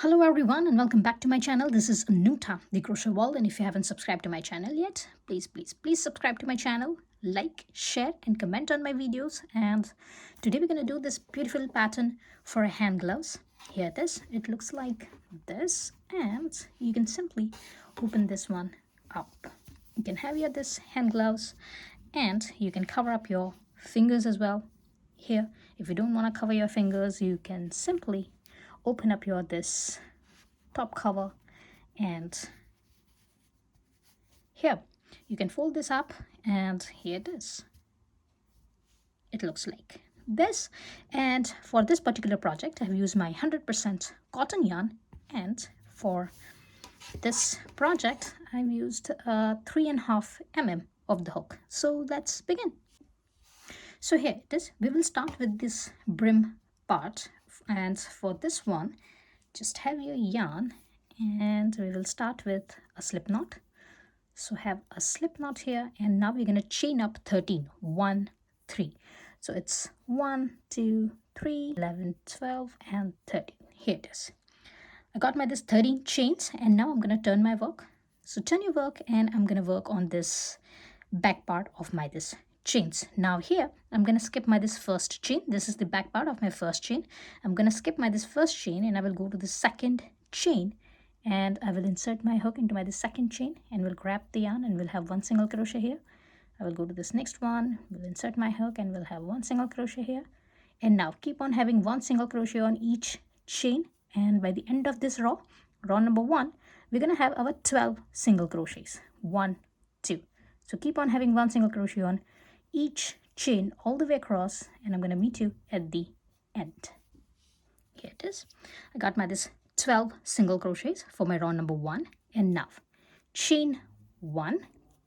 Hello everyone and welcome back to my channel. This is Anuta, the Crochet World, and if you haven't subscribed to my channel yet, please subscribe to my channel, like, share and comment on my videos. And today we're going to do this beautiful pattern for hand gloves. Here it is. It looks like this, and you can simply open this one up. You can have here this hand gloves, and you can cover up your fingers as well. Here, if you don't want to cover your fingers, you can simply open up your this top cover, and here you can fold this up, and here it is. It looks like this. And for this particular project, I've used my 100% cotton yarn, and for this project I've used 3.5 mm of the hook. So let's begin. So here it is. We will start with this brim part, and for this one just have your yarn, and we will start with a slip knot. So have a slip knot here, and now we're going to chain up 13. 1 3. So it's 1 2 3 11 12 and 13. Here it is. I got my this 13 chains, and now I'm going to turn my work. So turn your work, and I'm going to work on this back part of my this chains. Now here I'm going to skip my this first chain. This is the back part of my first chain. I'm going to skip my this first chain, and I will go to the second chain, and I will insert my hook into my this second chain, and we'll grab the yarn, and we'll have one single crochet here. I will go to this next one, we'll insert my hook, and we'll have one single crochet here. And now keep on having one single crochet on each chain, and by the end of this row number 1, we're going to have our 12 single crochets. 1 2. So keep on having one single crochet on each chain all the way across, and I'm going to meet you at the end. Here it is. I got my this 12 single crochets for my row number 1, and now chain 1,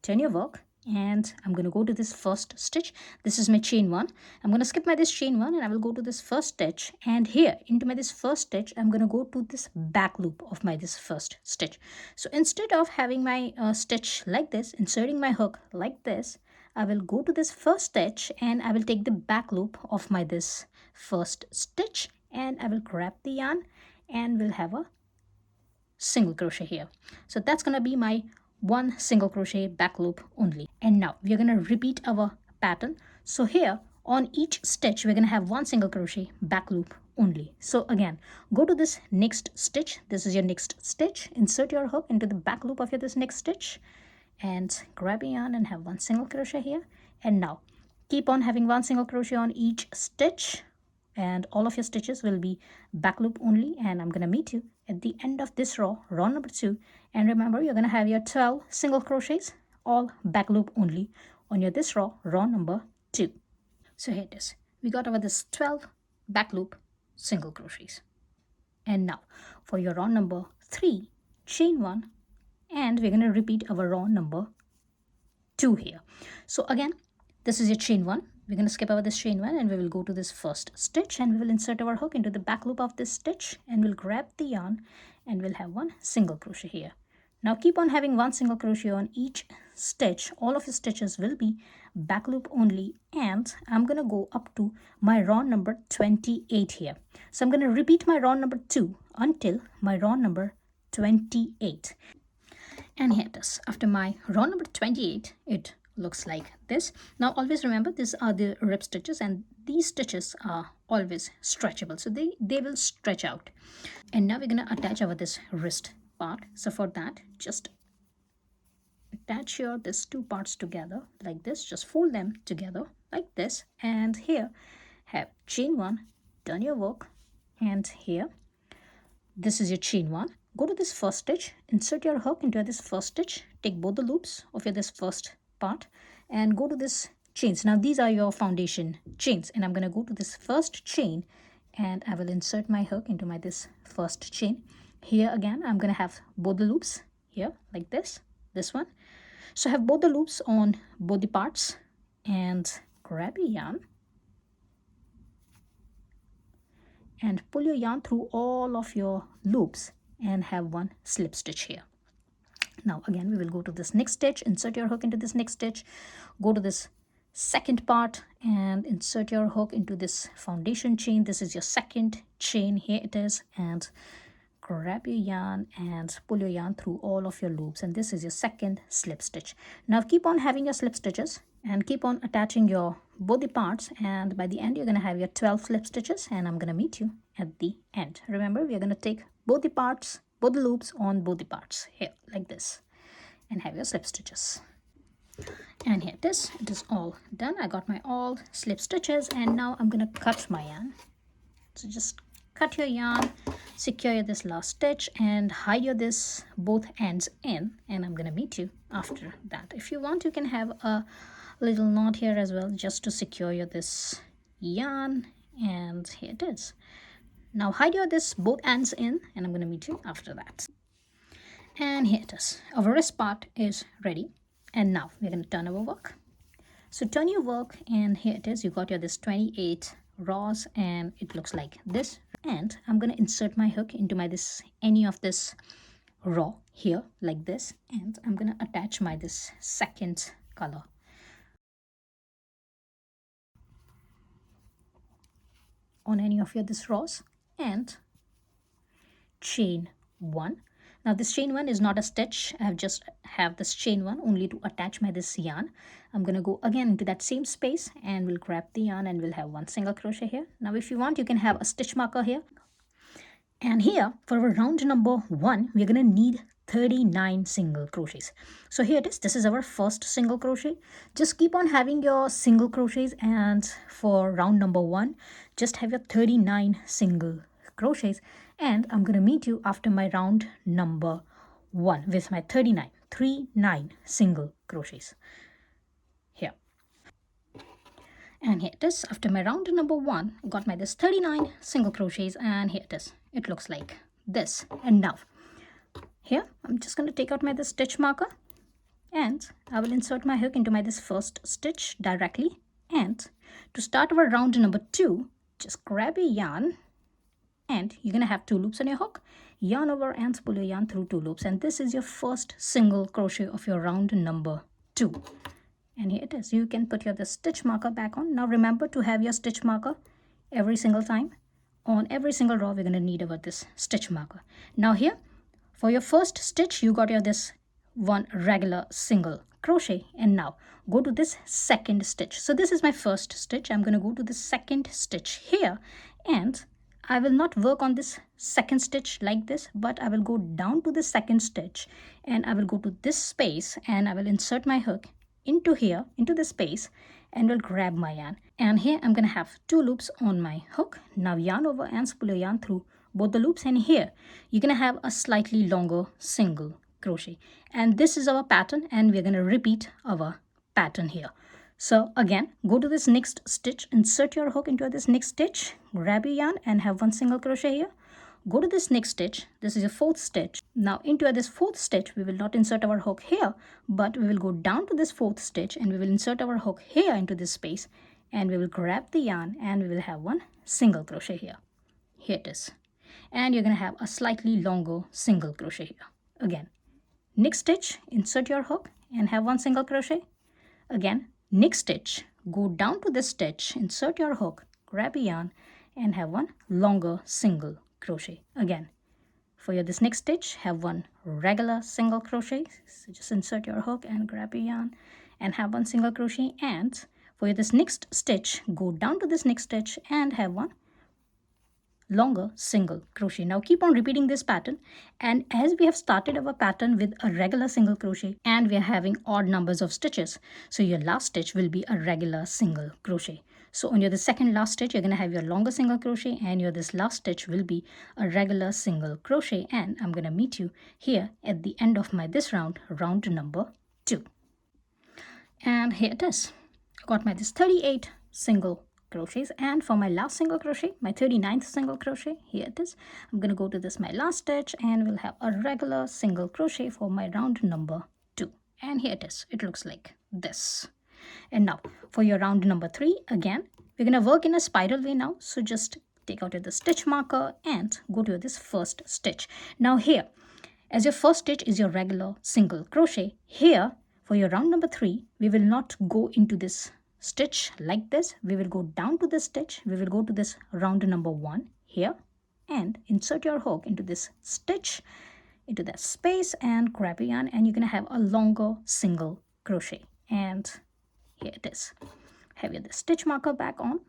turn your work, and I'm going to go to this first stitch. This is my chain 1. I'm going to skip my this chain 1, and I will go to this first stitch, and here into my this first stitch I'm going to go to this back loop of my this first stitch. So instead of having my stitch like this, inserting my hook like this, I will go to this first stitch, and I will take the back loop of my this first stitch, and I will grab the yarn, and we'll have a single crochet here. So that's going to be my one single crochet back loop only. And now we're going to repeat our pattern. So here on each stitch we're going to have one single crochet back loop only. So again, go to this next stitch. This is your next stitch. Insert your hook into the back loop of your this next stitch, and grab a yarn and have one single crochet here. And now keep on having one single crochet on each stitch, and all of your stitches will be back loop only, and I'm going to meet you at the end of this row number 2. And remember, you're going to have your 12 single crochets all back loop only on your this row number 2. So here it is. We got over this 12 back loop single crochets. And now for your row number 3, chain 1, and we're going to repeat our row number 2 here. So again, this is your chain 1. We're going to skip over this chain 1, and we will go to this first stitch, and we will insert our hook into the back loop of this stitch, and we'll grab the yarn, and we'll have one single crochet here. Now keep on having one single crochet on each stitch. All of your stitches will be back loop only, and I'm going to go up to my row number 28 here. So I'm going to repeat my row number 2 until my row number 28. And here it is. After my row number 28, it looks like this. Now always remember, these are the rib stitches, and these stitches are always stretchable, so they will stretch out. And now we're going to attach our this wrist part. So for that, just attach your this two parts together like this. Just fold them together like this, and here have chain 1, turn your work, and here this is your chain 1. Go to this first stitch, insert your hook into this first stitch, take both the loops of your this first part, and go to this chains. Now these are your foundation chains, and I'm going to go to this first chain, and I will insert my hook into my this first chain. Here again I'm going to have both the loops here like this one. So I have both the loops on both the parts, and grab a yarn and pull your yarn through all of your loops, and have one slip stitch here. Now again we will go to this next stitch, insert your hook into this next stitch, go to this second part, and insert your hook into this foundation chain. This is your second chain, here it is, and grab your yarn and pull your yarn through all of your loops, and this is your second slip stitch. Now keep on having your slip stitches and keep on attaching your both the parts, and by the end you're going to have your 12 slip stitches, and I'm going to meet you at the end. Remember, we're going to take both the parts, both the loops on both the parts here like this, and have your slip stitches. And here it is all done. I got my all slip stitches, and now I'm going to cut my yarn. So just cut your yarn, secure this last stitch, and hide your this both ends in, and I'm going to meet you after that. If you want, you can have a little knot here as well, just to secure your this yarn, and here it is. Now hide your this both ends in, and I'm going to meet you after that. And here it is. Our wrist part is ready, and now we're going to turn our work. So turn your work, and here it is. You got your this 28 rows, and it looks like this. And I'm going to insert my hook into my this any of this row here like this, and I'm going to attach my this second color. On any of your this rows, and chain one. Now this chain one is not a stitch. I have this chain one only to attach my this yarn. I'm going to go again into that same space, and we'll grab the yarn, and we'll have one single crochet here. Now if you want, you can have a stitch marker here. And here for our round number 1, we're going to need 39 single crochets. So here it is. This is our first single crochet. Just keep on having your single crochets, and for round number 1, just have your 39 single crochets, and I'm going to meet you after my round number 1 with my 39 single crochets here. And here it is. After my round number 1, I got my this 39 single crochets, and here it is. It looks like this. And now here I'm just going to take out my this stitch marker, and I will insert my hook into my this first stitch directly. And to start our round number 2, just grab a yarn, and you're going to have 2 loops on your hook. Yarn over and pull your yarn through 2 loops, and this is your first single crochet of your round number 2. And here it is. You can put your the stitch marker back on. Now remember to have your stitch marker every single time. On every single row, we're going to need our this stitch marker. Now here, for your first stitch, you got your this one regular single crochet, and now go to this second stitch. So this is my first stitch. I'm going to go to the second stitch here, and I will not work on this second stitch like this, but I will go down to the second stitch, and I will go to this space, and I will insert my hook into here, into the space, and will grab my yarn. And here I'm going to have 2 loops on my hook. Now yarn over and pull your yarn through both the loops, and here you're going to have a slightly longer single crochet. And this is our pattern, and we're going to repeat our pattern here. So again, go to this next stitch, insert your hook into this next stitch, grab your yarn, and have 1 single crochet here. Go to this next stitch. This is your 4th stitch. Now into this 4th stitch, we will not insert our hook here, but we will go down to this 4th stitch, and we will insert our hook here into this space, and we will grab the yarn, and we will have 1 single crochet here. Here it is. And you're going to have a slightly longer single crochet here. Again, next stitch, insert your hook and have 1 single crochet. Again, next stitch, go down to this stitch, insert your hook, grab a yarn, and have 1 longer single crochet. Again, for your this next stitch, have 1 regular single crochet. So just insert your hook and grab a yarn and have 1 single crochet. And for your this next stitch, go down to this next stitch and have 1 longer single crochet. Now keep on repeating this pattern, and as we have started our pattern with a regular single crochet, and we are having odd numbers of stitches, so your last stitch will be a regular single crochet. So on your the second last stitch, you're going to have your longer single crochet, and your this last stitch will be a regular single crochet. And I'm going to meet you here at the end of my this round number 2. And here it is. I got my this 38 single crochets, and for my last single crochet, my 39th single crochet, here it is. I'm going to go to this my last stitch, and we'll have a regular single crochet for my round number 2. And here it is. It looks like this. And now for your round number 3, again we're going to work in a spiral way now. So just take out the stitch marker and go to this first stitch. Now here, as your first stitch is your regular single crochet, here for your round number 3, we will not go into this stitch like this. We will go down to this stitch. We will go to this round number 1 here, and insert your hook into this stitch, into that space, and grab a yarn, and you're going to have a longer single crochet. And here it is. Have your stitch marker back on,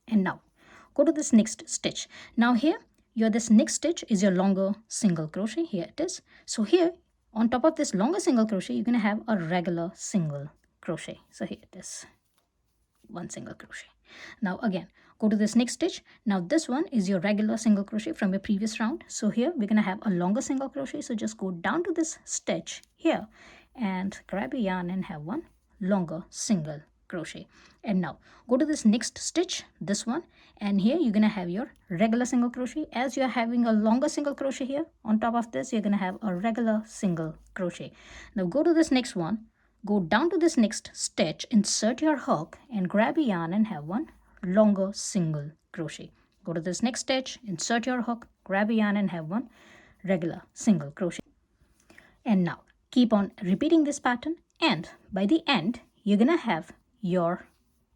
and now go to this next stitch. Now here this next stitch is your longer single crochet. Here it is. So here on top of this longer single crochet, you're going to have a regular single crochet. So here it is, one single crochet. Now again, go to this next stitch. Now this one is your regular single crochet from your previous round. So here we're going to have a longer single crochet. So just go down to this stitch here and grab a yarn and have one longer single crochet. And now go to this next stitch, this one, and here you're going to have your regular single crochet. As you're having a longer single crochet here, on top of this you're going to have a regular single crochet. Now go to this next one, go down to this next stitch, insert your hook and grab a yarn and have one longer single crochet. Go to this next stitch, insert your hook, grab a yarn and have one regular single crochet. And now keep on repeating this pattern, and by the end you're gonna have your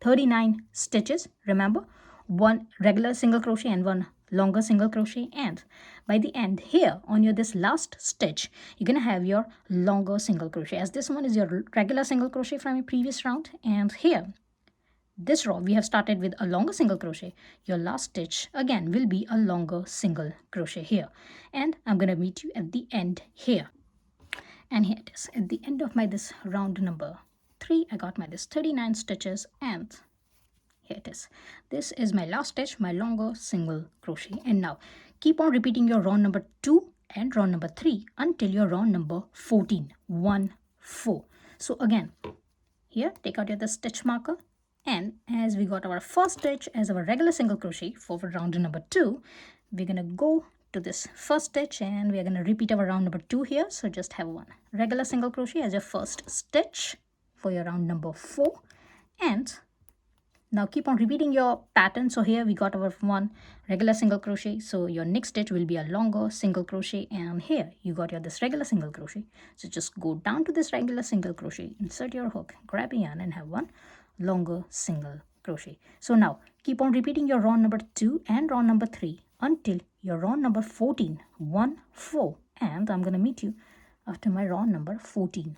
39 stitches. Remember, one regular single crochet and one longer single crochet, and by the end here on your this last stitch you're gonna have your longer single crochet, as this one is your regular single crochet from your previous round. And here this row we have started with a longer single crochet. Your last stitch again will be a longer single crochet here, and I'm gonna meet you at the end here. And here it is, at the end of my this round number 3, I got my this 39 stitches, and here it is. This is my last stitch, my longer single crochet. And now keep on repeating your round number 2 and round number 3 until your round number 14, 1, 4. So again, here take out your the stitch marker, and as we got our first stitch as our regular single crochet for round number 2, we're gonna go to this first stitch and we're going to repeat our round number 2 here. So just have one regular single crochet as your first stitch for your round number 4, and now keep on repeating your pattern. So here we got our one regular single crochet, so your next stitch will be a longer single crochet, and here you got your this regular single crochet. So just go down to this regular single crochet, insert your hook, grab a yarn and have one longer single crochet. So now keep on repeating your round number 2 and round number 3 until your round number 14, 1, 4, and I'm going to meet you after my round number 14.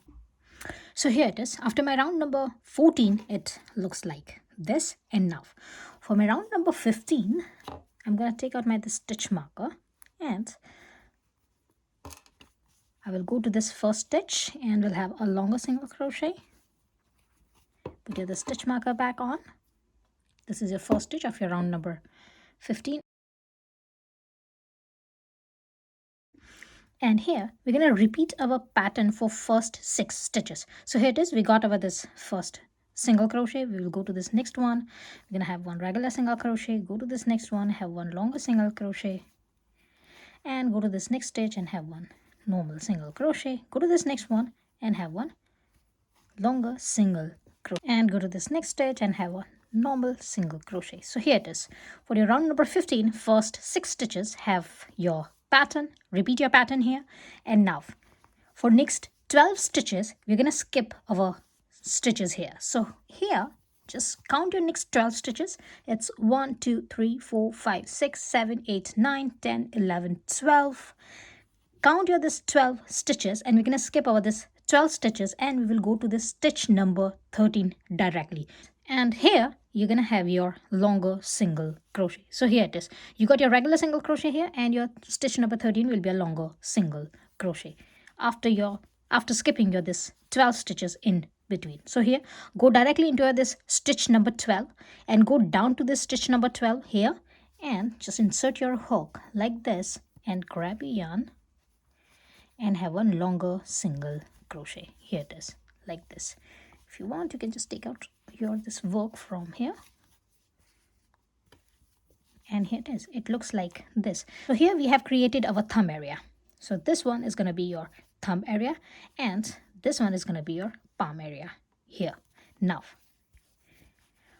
So here it is. After my round number 14, it looks like this. And now for my round number 15, I'm going to take out my stitch marker, and I will go to this first stitch and we'll have a longer single crochet. Put the stitch marker back on. This is your first stitch of your round number 15. And here we're going to repeat our pattern for first 6 stitches. So here it is. We got over this first single crochet. We will go to this next one. We're going to have one regular single crochet. Go to this next one, have one longer single crochet, and go to this next stitch and have one normal single crochet. Go to this next one and have one longer single crochet, and go to this next stitch and have one normal single crochet. So here it is. For your round number 15, first 6 stitches have your pattern. Repeat your pattern here. And now for next 12 stitches we're going to skip our stitches here. So here just count your next 12 stitches. It's 1, 2, 3, 4, 5, 6, 7, 8, 9, 10, 11, 12. Count your this 12 stitches, and we're going to skip over this 12 stitches and we will go to the stitch number 13 directly. And here you're going to have your longer single crochet. So here it is. You got your regular single crochet here, and your stitch number 13 will be a longer single crochet after skipping your this 12 stitches in between. So here go directly into this stitch number 12 and go down to this stitch number 12 here, and just insert your hook like this and grab a yarn and have one longer single crochet. Here it is, like this. If you want, you can just take out your this work from here, and here it is. It looks like this. So here we have created our thumb area. So this one is going to be your thumb area, and this one is going to be your palm area here. Now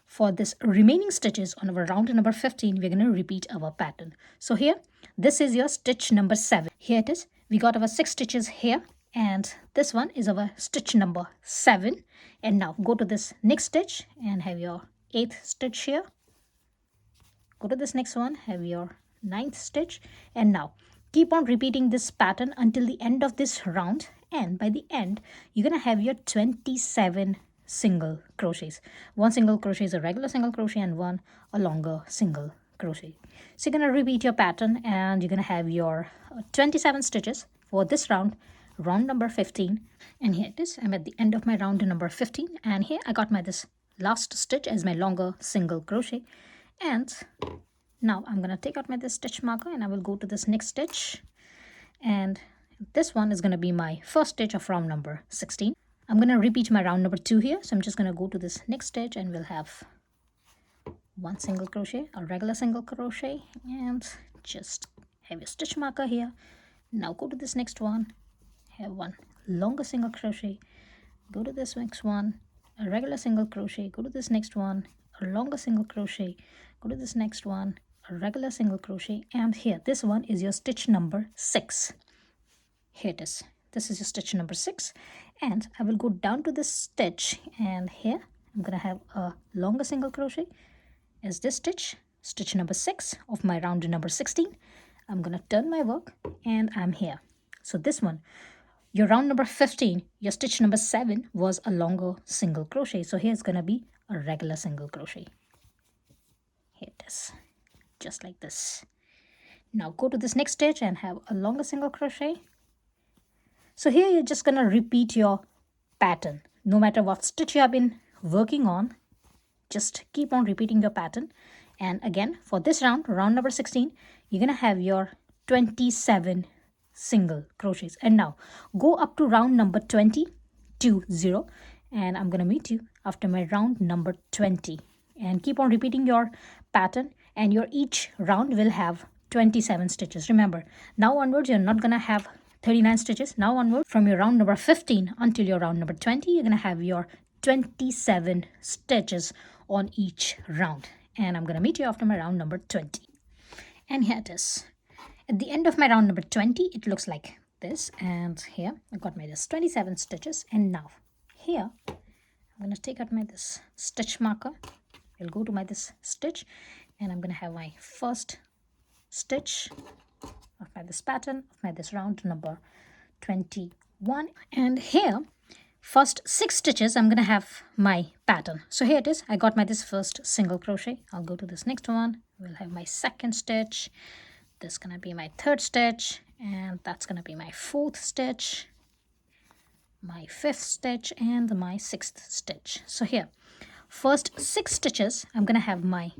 for this remaining stitches on our round number 15, we're going to repeat our pattern. So here this is your stitch number 7. Here it is. We got our 6 stitches here, and this one is our stitch number 7. And now go to this next stitch and have your 8th stitch here. Go to this next one, have your 9th stitch, and now keep on repeating this pattern until the end of this round, and by the end you're gonna have your 27 single crochets. One single crochet is a regular single crochet and one a longer single crochet. So you're gonna repeat your pattern and you're gonna have your 27 stitches for this round, round number 15. And here it is, I'm at the end of my round number 15, and here I got my this last stitch as my longer single crochet. And now I'm gonna take out my this stitch marker and I will go to this next stitch, and this one is gonna be my first stitch of round number 16. I'm gonna repeat my round number 2 here, so I'm just gonna go to this next stitch and we'll have one single crochet, a regular single crochet, and just have your stitch marker here. Now go to this next one, have one longer single crochet, go to this next one, a regular single crochet, go to this next one, a longer single crochet, go to this next one, a regular single crochet, and here this one is your stitch number 6. Here it is, this is your stitch number 6, and I will go down to this stitch, and here I'm gonna have a longer single crochet as this stitch, stitch number 6 of my round number 16. I'm gonna turn my work and I'm here. So this one, your round number 15, your stitch number 7 was a longer single crochet, so here's gonna be a regular single crochet. Here it is, just like this. Now go to this next stitch and have a longer single crochet. So here you're just gonna repeat your pattern. No matter what stitch you have been working on, just keep on repeating your pattern. And again, for this round, round number 16, you're gonna have your 27 single crochets. And now go up to round number 20, and I'm gonna meet you after my round number 20. And keep on repeating your pattern, and your each round will have 27 stitches. Remember, now onwards you're not gonna have 39 stitches. Now onward, from your round number 15 until your round number 20, you're gonna have your 27 stitches on each round. And I'm gonna meet you after my round number 20. And here it is. At the end of my round number 20, it looks like this, and here I got my this 27 stitches. And now here I'm gonna take out my this stitch marker. I'll go to my this stitch, and I'm gonna have my first stitch of my this pattern of my this round number 21. And here first 6 stitches I'm gonna have my pattern. So here it is, I got my this first single crochet. I'll go to this next one, we'll have my second stitch, this is gonna be my third stitch, and that's gonna be my fourth stitch, my fifth stitch, and my sixth stitch. So here first 6 stitches I'm gonna have my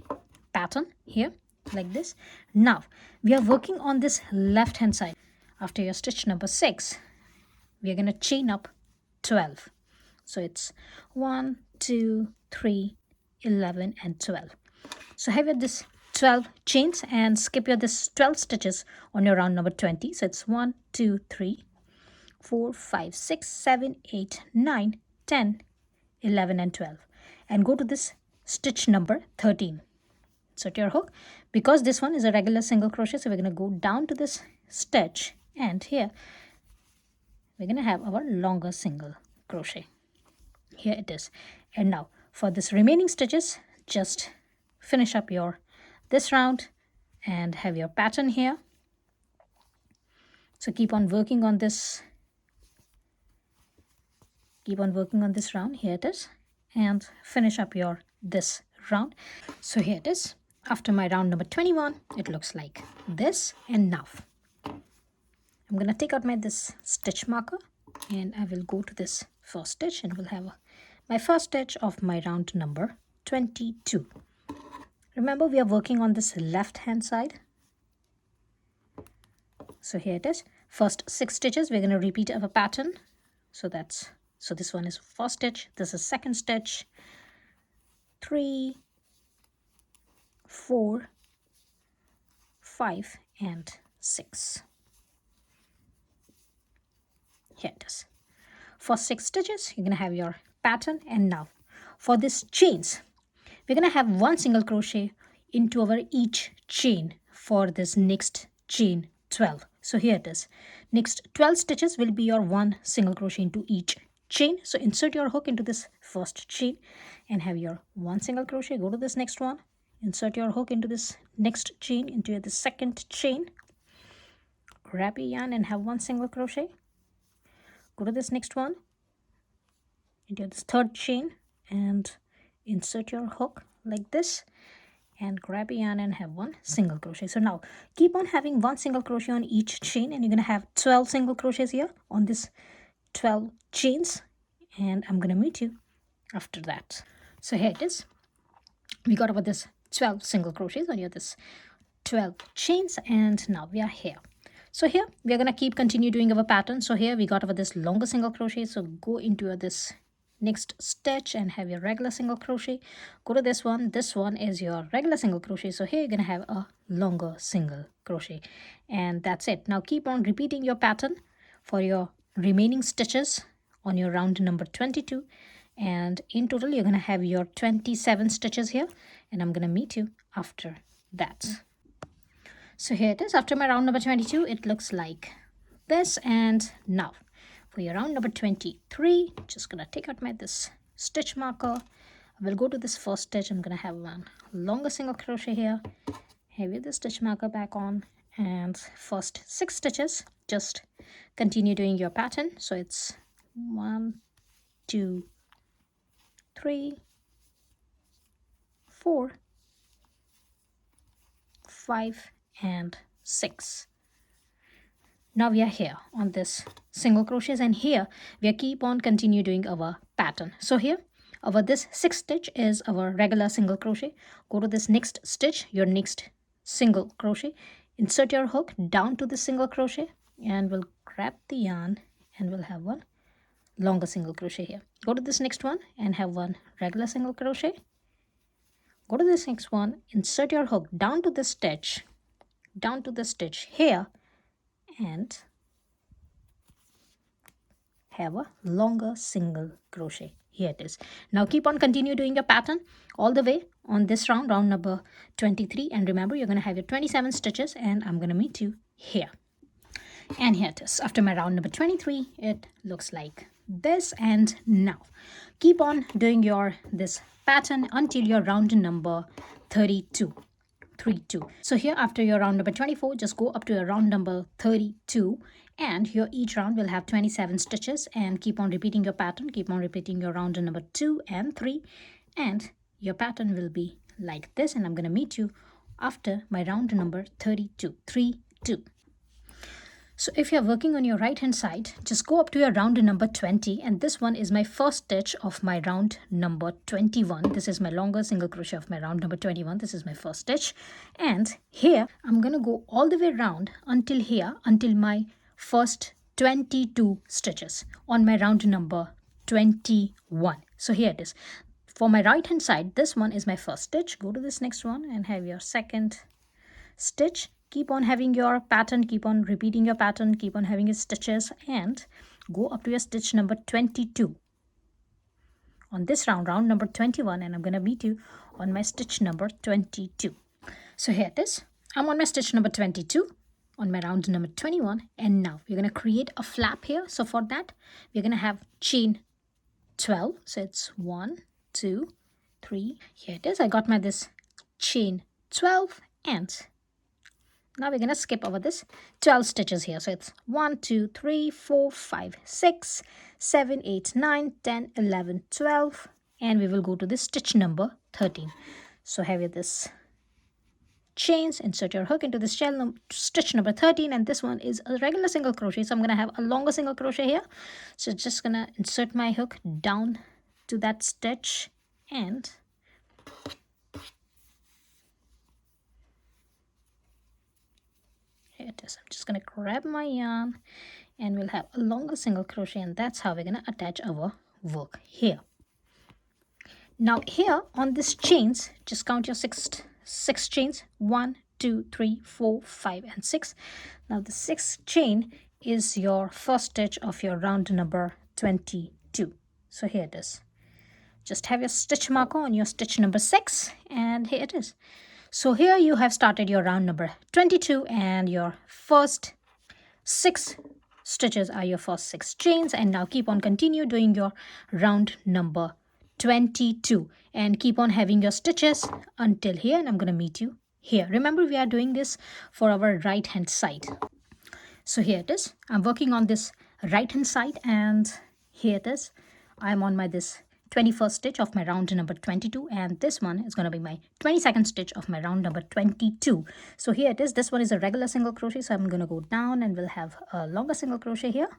pattern here like this. Now we are working on this left hand side. After your stitch number 6, we are gonna chain up 12. So it's 1, 2, 3, 11, and 12. So have your this 12 chains and skip your this 12 stitches on your round number 20. So it's 1, 2, 3, 4, 5, 6, 7, 8, 9, 10, 11, and 12. And go to this stitch number 13. So to your hook, because this one is a regular single crochet, so we're going to go down to this stitch, and here we're going to have our longer single crochet. Here it is. And now for this remaining stitches, just finish up your this round and have your pattern here. So keep on working on this. Keep on working on this round. Here it is. And finish up your this round. So here it is. After my round number 21, it looks like this. And now I'm going to take out my this stitch marker, and I will go to this first stitch, and we'll have my first stitch of my round number 22. Remember, we are working on this left hand side. So here it is. First 6 stitches, we're going to repeat our pattern. So this one is first stitch, this is second stitch, 3, 4, 5, and 6. Here it is. For 6 stitches, you're going to have your pattern. And now for this chains, we're going to have one single crochet into our each chain for this next chain 12. So here it is. Next 12 stitches will be your one single crochet into each chain. So insert your hook into this first chain, and have your 1 single crochet. Go to this next one, insert your hook into this next chain, into the second chain, grab your yarn and have 1 single crochet. Go to this next one, into this third chain, and insert your hook like this, and grab a yarn and have 1 single crochet. So now keep on having 1 single crochet on each chain, and you're going to have 12 single crochets here on this 12 chains, and I'm going to meet you after that. So here it is. We got over this 12 single crochets on your this 12 chains, and now we are here. So here we are going to continue doing our pattern. So here we got over this longer single crochet, so go into this next stitch and have your regular single crochet. Go to this one is your regular single crochet, so here you're going to have a longer single crochet, and that's it. Now keep on repeating your pattern for your remaining stitches on your round number 22, and in total you're going to have your 27 stitches here, and I'm going to meet you after that. So here it is. After my round number 22, it looks like this, and now for your round number 23, just gonna take out my this stitch marker. I will go to this first stitch. I'm gonna have 1 longer single crochet here, have the stitch marker back on, and first 6 stitches, just continue doing your pattern. So it's 1, 2, 3, 4, 5, and 6. Now we are here on this single crochets, and here we keep on continue doing our pattern. So here our this 6th stitch is our regular single crochet. Go to this next stitch, your next single crochet, insert your hook down to the single crochet, and we'll grab the yarn and we'll have 1 longer single crochet here. Go to this next one and have 1 regular single crochet. Go to this next one, insert your hook down to the stitch, here, and have a longer single crochet. Here it is. Now keep on continue doing your pattern all the way on this round number 23, and remember you're going to have your 27 stitches, and I'm going to meet you here. And here it is. After my round number 23, it looks like this, and now keep on doing your this pattern until your round number 32. So here after your round number 24, just go up to your round number 32, and your each round will have 27 stitches, and keep on repeating your pattern. Keep on repeating your round number 2 and 3, and your pattern will be like this, and I'm going to meet you after my round number 32. So if you're working on your right hand side, just go up to your round number 20, and this one is my first stitch of my round number 21. This is my longer single crochet of my round number 21. This is my first stitch, and here I'm going to go all the way around until here, until my first 22 stitches on my round number 21. So here it is. For my right hand side, this one is my first stitch. Go to this next one and have your second stitch. Keep on having your pattern, keep on repeating your pattern, keep on having your stitches, and go up to your stitch number 22 on this round number 21, and I'm going to meet you on my stitch number 22. So here it is. I'm on my stitch number 22 on my round number 21, and now we're going to create a flap here. So for that, we're going to have chain 12. So it's 1, 2, 3. Here it is. I got my this chain 12, and now we're going to skip over this 12 stitches here. So it's 1, 2, 3, 4, 5, 6, 7, 8, 9, 10, 11, 12, and we will go to this stitch number 13. So have this chains, insert your hook into this stitch number 13, and this one is a regular single crochet. So I'm going to have a longer single crochet here. So just going to insert my hook down to that stitch, and here it is. I'm just going to grab my yarn, and we'll have a longer single crochet, and that's how we're going to attach our work here. Now here on this chains, just count your six chains. 1, 2, 3, 4, 5, and 6. Now the 6th chain is your first stitch of your round number 22. So here it is. Just have your stitch marker on your stitch number 6, and here it is. So here you have started your round number 22, and your first 6 stitches are your first 6 chains, and now keep on continue doing your round number 22, and keep on having your stitches until here, and I'm going to meet you here. Remember, we are doing this for our right hand side. So here it is. I'm working on this right hand side, and here it is. I'm on my this 21st stitch of my round number 22, and this one is going to be my 22nd stitch of my round number 22. So here it is. This one is a regular single crochet, so I'm going to go down and we'll have a longer single crochet here.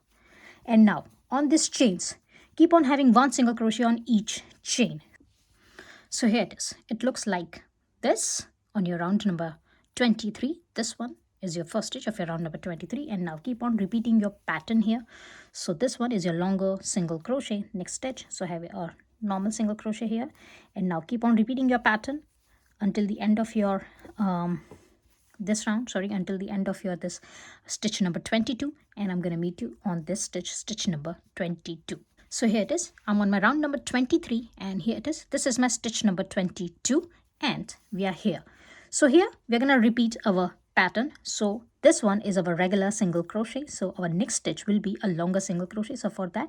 And now on these chains, keep on having one single crochet on each chain. So here it is. It looks like this on your round number 23. This one is your first stitch of your round number 23, and now keep on repeating your pattern here. So this one is your longer single crochet. Next stitch, so have a normal single crochet here, and now keep on repeating your pattern until the end of your this round, until the end of your this stitch number 22, and I'm going to meet you on this stitch number 22. So here it is. I'm on my round number 23, and here it is. This is my stitch number 22, and we are here. So here we're going to repeat our pattern. So this one is our regular single crochet. So our next stitch will be a longer single crochet. So for that,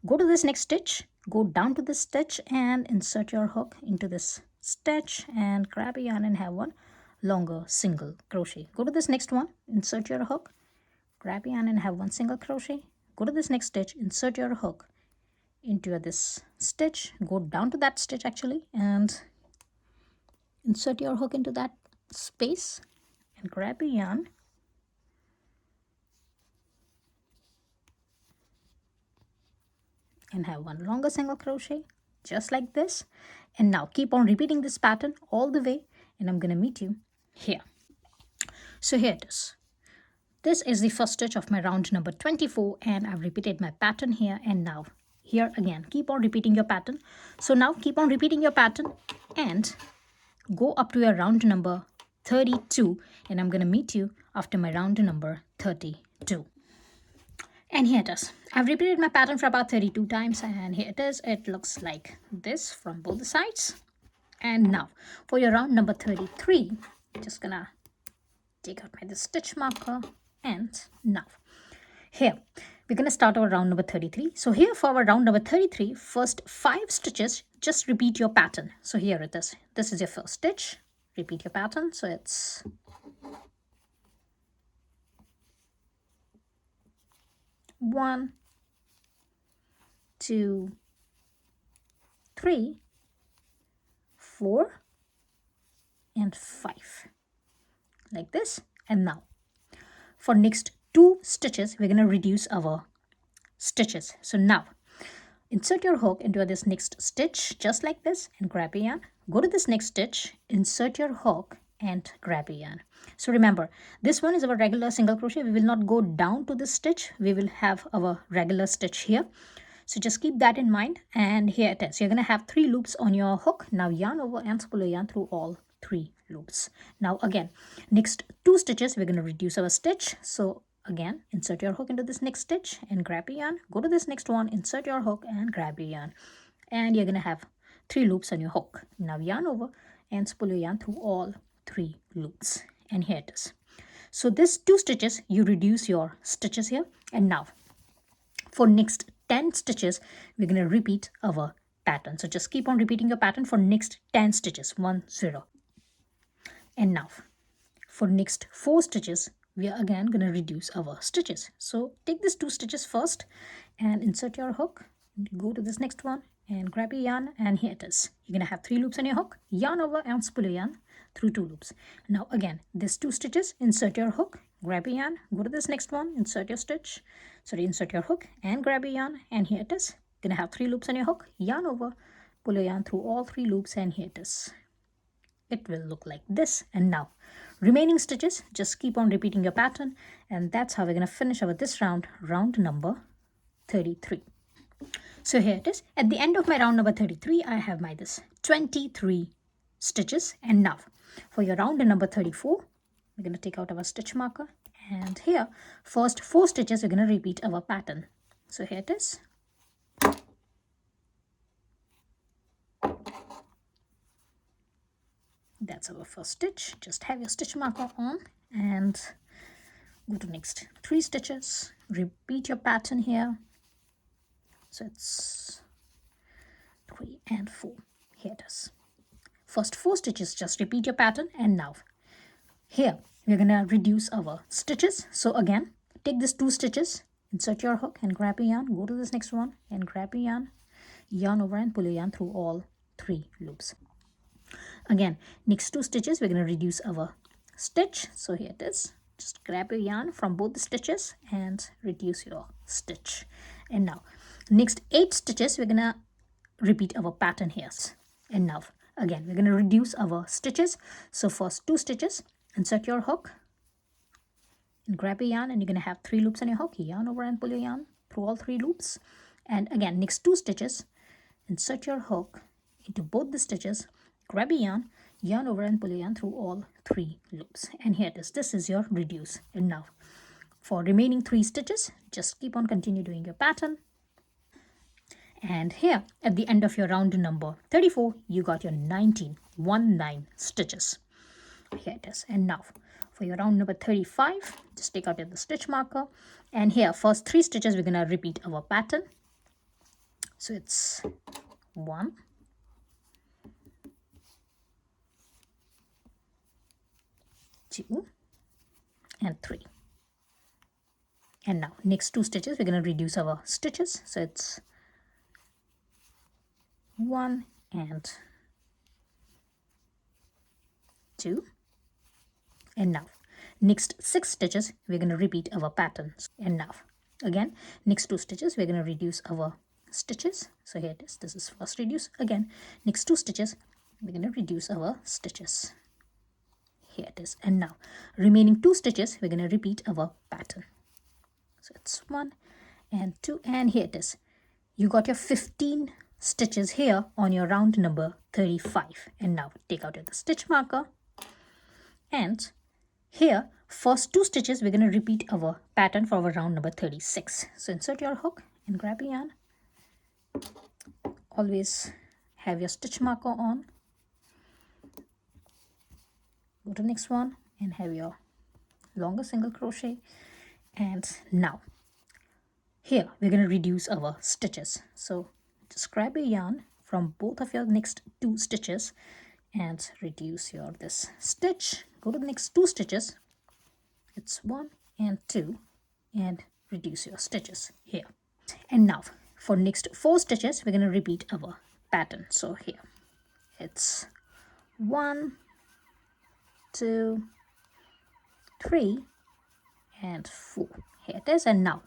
go to this next stitch, go down to this stitch and insert your hook into this stitch and grab a yarn and have one longer single crochet. Go to this next one, insert your hook, grab a yarn and have one single crochet. Go to this next stitch, insert your hook into this stitch, go down to that stitch actually, and insert your hook into that space and grab a yarn and have one longer single crochet just like this. And now keep on repeating this pattern all the way, and I'm going to meet you here. So here it is. This is the first stitch of my round number 24, and I've repeated my pattern here. And now here again, keep on repeating your pattern. So now keep on repeating your pattern and go up to your round number 32, and I'm going to meet you after my round number 32. And here it is. I've repeated my pattern for about 32 times, and here it is. It looks like this from both sides. And now for your round number 33, just gonna take out my stitch marker, and now here we're going to start our round number 33. So here for our round number 33, first 5 stitches, just repeat your pattern. So here it is. This is your first stitch. Repeat your pattern. So it's 1, 2, 3, 4, and 5. Like this. And now for next 2 stitches, we're going to reduce our stitches. So now insert your hook into this next stitch just like this and grab a yarn. Go to this next stitch, insert your hook and grab a yarn. So remember, this one is our regular single crochet. We will not go down to this stitch. We will have our regular stitch here. So just keep that in mind. And here it is. You're going to have 3 loops on your hook. Now yarn over and spool your yarn through all 3 loops. Now again, next 2 stitches, we're going to reduce our stitch. So again, insert your hook into this next stitch and grab a yarn. Go to this next one, insert your hook and grab a yarn. And you're going to have 3 loops on your hook. Now yarn over and spool your yarn through all 3 loops. And here it is. So this 2 stitches, you reduce your stitches here. And now for next 10 stitches, we're going to repeat our pattern. So just keep on repeating your pattern for next 10 stitches. 1, 0. And now for next 4 stitches, we are again going to reduce our stitches. So take these 2 stitches first and insert your hook. Go to this next one and grab a yarn, and here it is. You're going to have 3 loops on your hook. Yarn over and spool your yarn through 2 loops. Now again, these 2 stitches, insert your hook, grab a yarn, go to this next one, insert your hook and grab a yarn, and here it is. You're going to have 3 loops on your hook. Yarn over, pull your yarn through all 3 loops, and here it is. It will look like this. And now remaining stitches, just keep on repeating your pattern, and that's how we're going to finish our this round number 33. So here it is. At the end of my round number 33, I have my this 23 stitches. And now for your round number 34, we're going to take out our stitch marker, and here first 4 stitches, we're going to repeat our pattern. So here it is. That's our first stitch. Just have your stitch marker on and go to next 3 stitches. Repeat your pattern here. So it's 3 and 4. Here it is. First 4 stitches, just repeat your pattern. And now here we're gonna reduce our stitches. So again, take these 2 stitches, insert your hook and grab a yarn, go to this next one and grab a yarn, yarn over and pull your yarn through all 3 loops. Again, next 2 stitches we're gonna reduce our stitch. So here it is. Just grab your yarn from both the stitches and reduce your stitch. And now next 8 stitches we're gonna repeat our pattern here. And now again we're gonna reduce our stitches. So first 2 stitches, insert your hook and grab a yarn, and you're gonna have 3 loops on your hook, yarn over and pull your yarn through all 3 loops. And again, next 2 stitches, insert your hook into both the stitches, grab a yarn over and pull your yarn through all 3 loops. And here it is. This is your reduce. And now for remaining 3 stitches, just keep on continue doing your pattern. And here at the end of your round number 34, you got your 19 stitches. Here it is. And now for your round number 35, just take out the stitch marker, and here first 3 stitches we're gonna repeat our pattern. So it's 1, 2 and 3. And now next 2 stitches we're gonna reduce our stitches. So it's 1 and 2. And now next 6 stitches we're going to repeat our patterns. And now again next 2 stitches we're going to reduce our stitches. So here it is. This is first reduce. Again next 2 stitches we're going to reduce our stitches. Here it is. And now remaining 2 stitches we're going to repeat our pattern. So it's 1 and 2, and here it is. You got your 15 stitches here on your round number 35. And now take out your stitch marker, and here first 2 stitches we're going to repeat our pattern for our round number 36. So insert your hook and grab a yarn. Always have your stitch marker on. Go to the next one and have your longer single crochet. And now here we're going to reduce our stitches. So just grab a yarn from both of your next 2 stitches and reduce your this stitch. Go to the next 2 stitches. It's 1 and 2, and reduce your stitches here. And now for next 4 stitches we're going to repeat our pattern. So here it's 1, 2, 3 and 4. Here it is. And now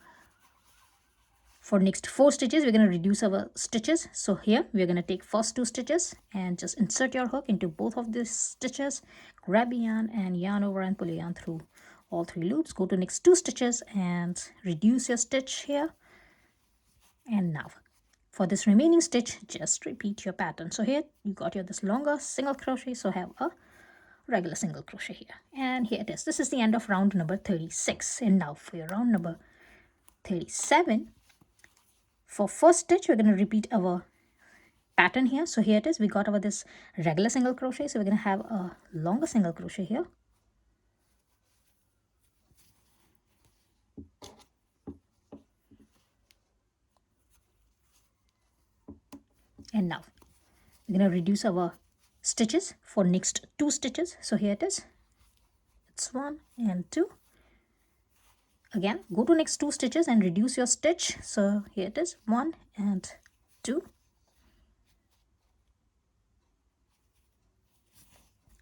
for next 4 stitches we're going to reduce our stitches. So here we're going to take first 2 stitches and just insert your hook into both of these stitches, grab a yarn and yarn over and pull your yarn through all 3 loops. Go to next 2 stitches and reduce your stitch here. And now for this remaining stitch just repeat your pattern. So here you got your this longer single crochet, so have a regular single crochet here. And here it is. This is the end of round number 36. And now for your round number 37, for first stitch we're going to repeat our pattern here. So here it is. We got our this regular single crochet, so we're going to have a longer single crochet here. And now we're going to reduce our stitches for next 2 stitches. So here it is. It's 1 and 2. Again go to next 2 stitches and reduce your stitch. So here it is, 1 and 2.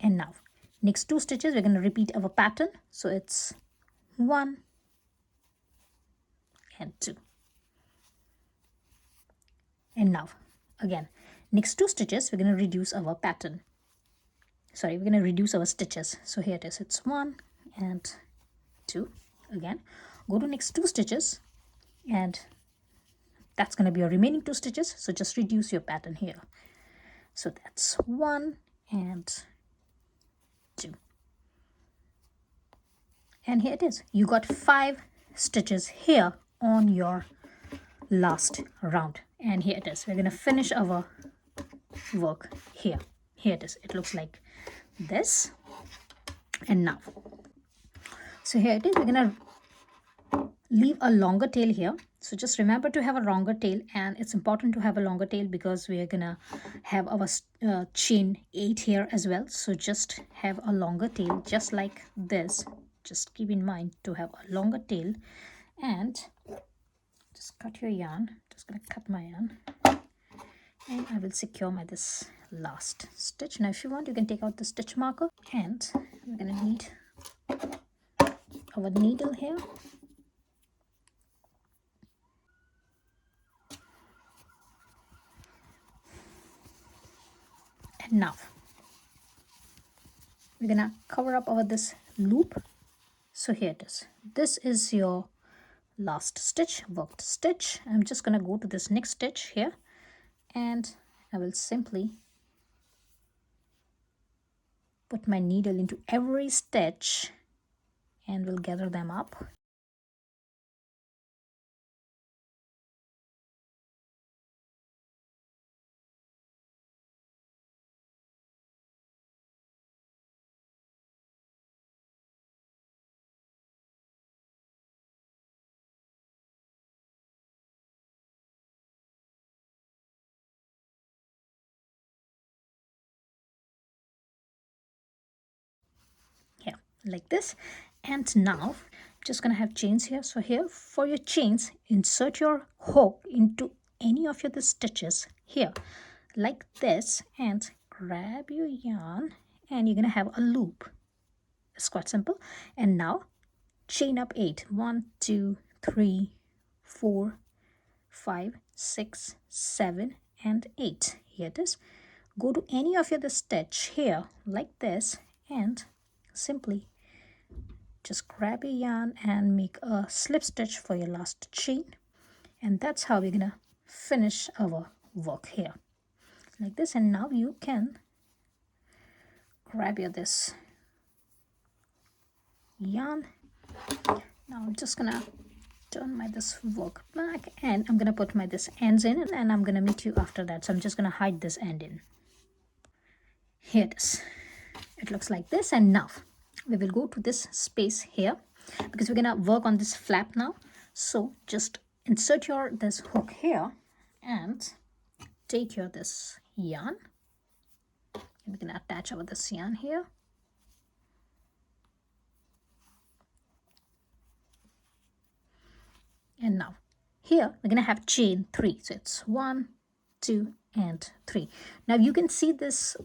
And now next 2 stitches we're going to repeat our pattern. So it's 1 and 2. And now again next 2 stitches we're going to reduce our pattern. Sorry, we're going to reduce our stitches. So here it is. It's 1 and 2. Again go to next 2 stitches, and that's going to be your remaining 2 stitches. So just reduce your pattern here. So that's 1 and 2. And here it is. You got 5 stitches here on your last round. And here it is. We're going to finish our work here. Here it is. It looks like this. And now, so here it is. We're going to leave a longer tail here, So just remember to have a longer tail, and it's important to have a longer tail because we are gonna have our chain 8 here as well. So just have a longer tail just like this. Just keep in mind to have a longer tail, and just cut your yarn. Just gonna cut my yarn, and I will secure my this last stitch. Now if you want, you can take out the stitch marker, and I'm gonna need our needle here. And now we're gonna cover up over this loop. So here it is. This is your last stitch, worked stitch. I'm just gonna go to this next stitch here, and I will simply put my needle into every stitch and we'll gather them up. Here, like this. And now just gonna have chains here. So here for your chains, insert your hook into any of your the stitches here like this, and grab your yarn, and you're gonna have a loop. It's quite simple. And now chain up 8. 1 2 3 4 5 6 7 and 8. Here it is. Go to any of your the stitch here like this, and simply just grab your yarn and make a slip stitch for your last chain. And that's how we're gonna finish our work here like this. And now you can grab your this yarn. Now I'm just gonna turn my this work back, and I'm gonna put my this ends in, and I'm gonna meet you after that. So I'm just gonna hide this end in. Here it is. It looks like this. And now we will go to this space here because we're gonna work on this flap now. So just insert your this hook here and take your this yarn, and we're gonna attach our this yarn here. And now here we're gonna have chain 3. So it's 1 2 and 3. Now you can see this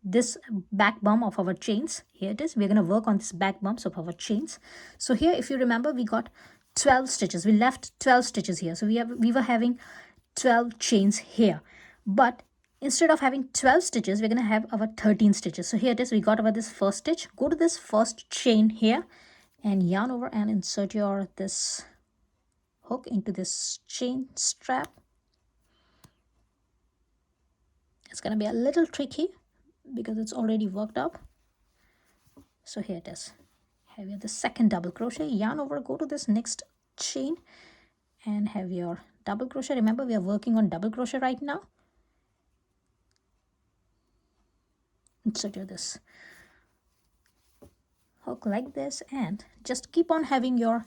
this back bump of our chains. Here it is. We're going to work on this back bumps of our chains. So here, if you remember, we got 12 stitches. We left 12 stitches here. So we were having 12 chains here. But instead of having 12 stitches, we're going to have our 13 stitches. So here it is. We got our this first stitch. Go to this first chain here and yarn over and insert your this hook into this chain strap. It's going to be a little tricky because it's already worked up. So here it is. Have your the second double crochet, yarn over, go to this next chain and have your double crochet. Remember, we are working on double crochet right now. Insert your this hook like this, and just keep on having your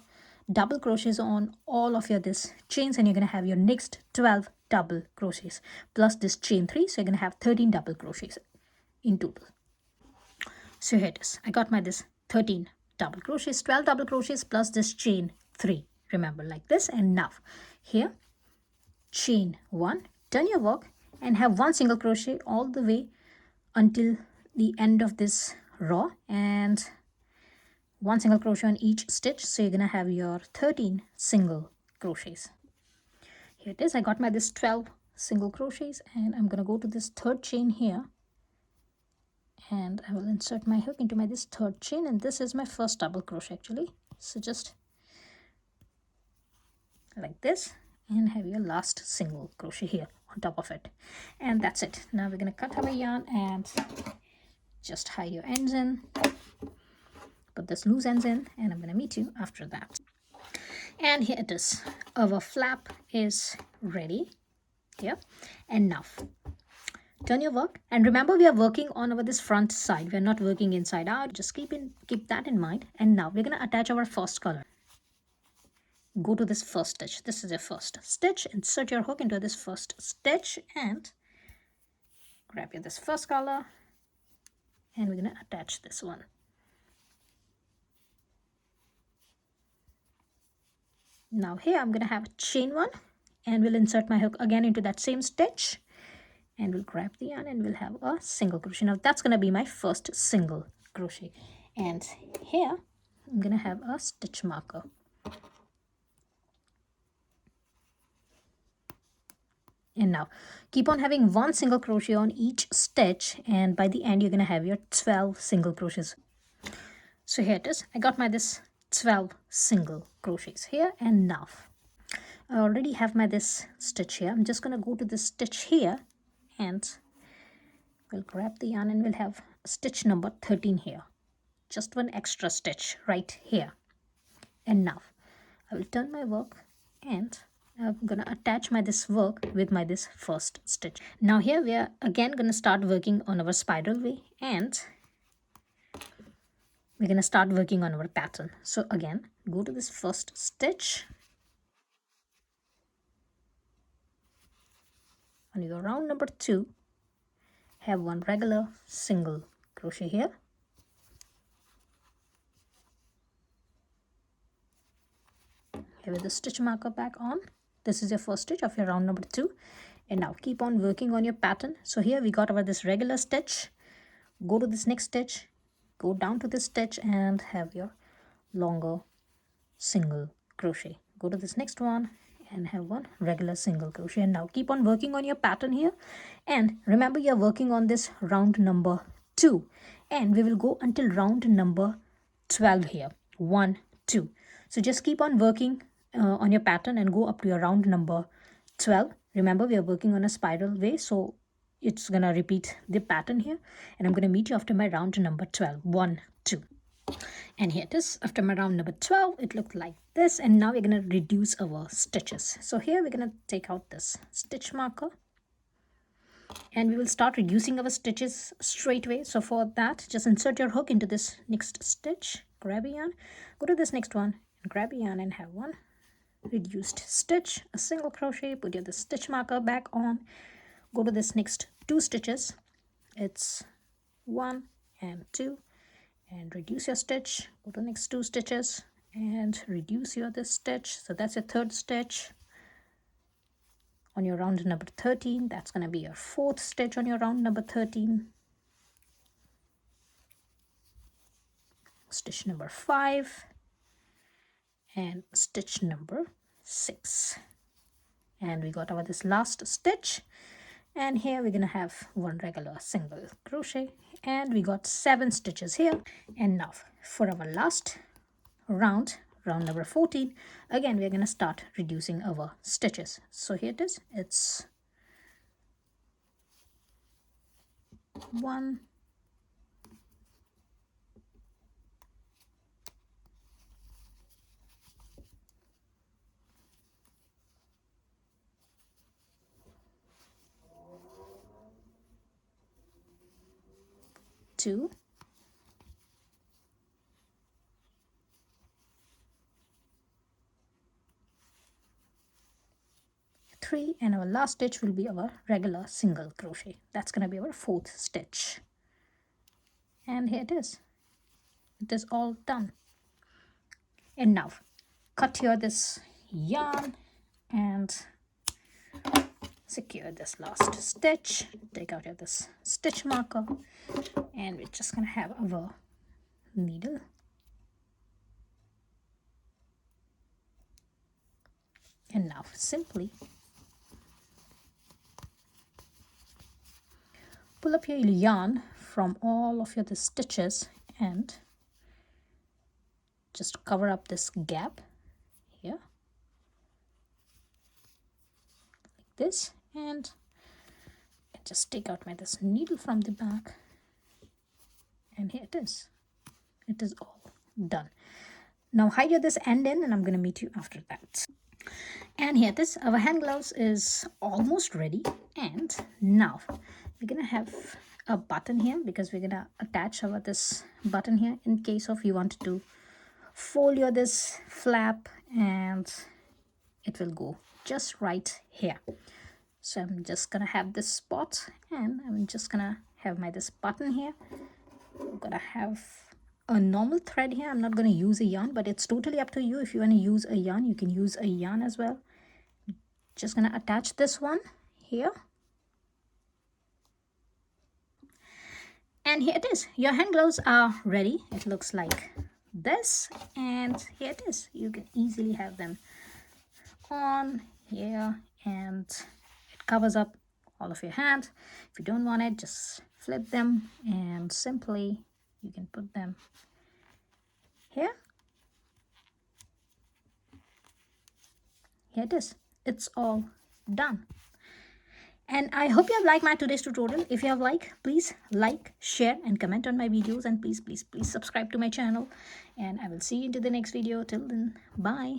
double crochets on all of your this chains, and you're going to have your next 12 double crochets plus this chain 3. So you're going to have 13 double crochets in total. So here it is. I got my this 13 double crochets, 12 double crochets plus this chain 3. Remember, like this. And now here, chain 1, turn your work and have 1 single crochet all the way until the end of this row, and 1 single crochet on each stitch. So you're gonna have your 13 single crochets. Here it is. I got my this 12 single crochets, and I'm gonna go to this third chain here, and I will insert my hook into my this third chain, and this is my first double crochet actually. So just like this, and have your last single crochet here on top of it, and that's it. Now we're going to cut our yarn and just hide your ends in, put this loose ends in, and I'm going to meet you after that. And here it is. Our flap is ready here. And now turn your work, and remember, we are working on our this front side. We are not working inside out. Just keep that in mind. And now we're going to attach our first color. go to this first stitch. This is your first stitch. Insert your hook into this first stitch and grab this first color, and we're going to attach this one. Now here I'm going to have a chain one, and we'll insert my hook again into that same stitch, and we'll grab the yarn and we'll have a single crochet. Now that's going to be my first single crochet, and here I'm going to have a stitch marker. And now keep on having one single crochet on each stitch, and by the end you're going to have your 12 single crochets. So here it is. I got my this 12 single crochets here, and now I already have my this stitch here. I'm just going to go to this stitch here, and we'll grab the yarn and we'll have stitch number 13 here. Just one extra stitch right here. And now I will turn my work, and I'm gonna attach my this work with my this first stitch. Now here we are again gonna start working on our spiral way, and we're gonna start working on our pattern. So again, go to this first stitch on your round number 2, have one regular single crochet here, here with the stitch marker back on. This is your first stitch of your round number 2, and now keep on working on your pattern. So here we got our this regular stitch, go to this next stitch, go down to this stitch and have your longer single crochet. Go to this next one and have one regular single crochet, and now keep on working on your pattern here. And remember, you're working on this round number 2, and we will go until round number 12 here. 1, 2. So just keep on working on your pattern and go up to your round number 12. Remember, we are working on a spiral way, so it's gonna repeat the pattern here, and I'm gonna meet you after my round number 12. 1, 2. And here it is. After my round number 12, it looked like this, and now we're gonna reduce our stitches. So here we're gonna take out this stitch marker, and we will start reducing our stitches straight away. So for that, just insert your hook into this next stitch, grab a yarn, go to this next one, and grab a yarn and have one reduced stitch, a single crochet, put your the stitch marker back on, go to this next 2 stitches, it's 1 and 2, and reduce your stitch, go to the next 2 stitches and reduce your this stitch. So that's your 3rd stitch on your round number 13. That's going to be your 4th stitch on your round number 13, stitch number 5, and stitch number 6, and we got our this last stitch, and here we're gonna have one regular single crochet, and we got 7 stitches here. And now for our last round number 14, again we're gonna start reducing our stitches. So here it is. It's 1, 2, 3, and our last stitch will be our regular single crochet. That's going to be our 4th stitch. And here it is. It is all done. And now cut here this yarn and secure this last stitch. Take out here this stitch marker, and we're just going to have our needle. And now simply pull up your yarn from all of your the stitches and just cover up this gap here like this, and just take out my this needle from the back, and here it is. It is all done. Now hide your this end in, and I'm going to meet you after that. And here this, our hand gloves is almost ready, and now we're gonna have a button here because we're gonna attach our this button here in case of you want to fold your this flap and it will go just right here. So I'm just gonna have this spot, and I'm just gonna have this button here. I'm gonna have a normal thread here. I'm not gonna use a yarn, but it's totally up to you. If you want to use a yarn, you can use a yarn as well. Just gonna attach this one here. And here it is. Your hand gloves are ready. It looks like this, and here it is. You can easily have them on here, and it covers up all of your hand. If you don't want it, just flip them, and simply you can put them here. Here it is. It's all done. And I hope you have liked my today's tutorial. If you have liked, please like, share and comment on my videos, and please subscribe to my channel, and I will see you into the next video. Till then, bye.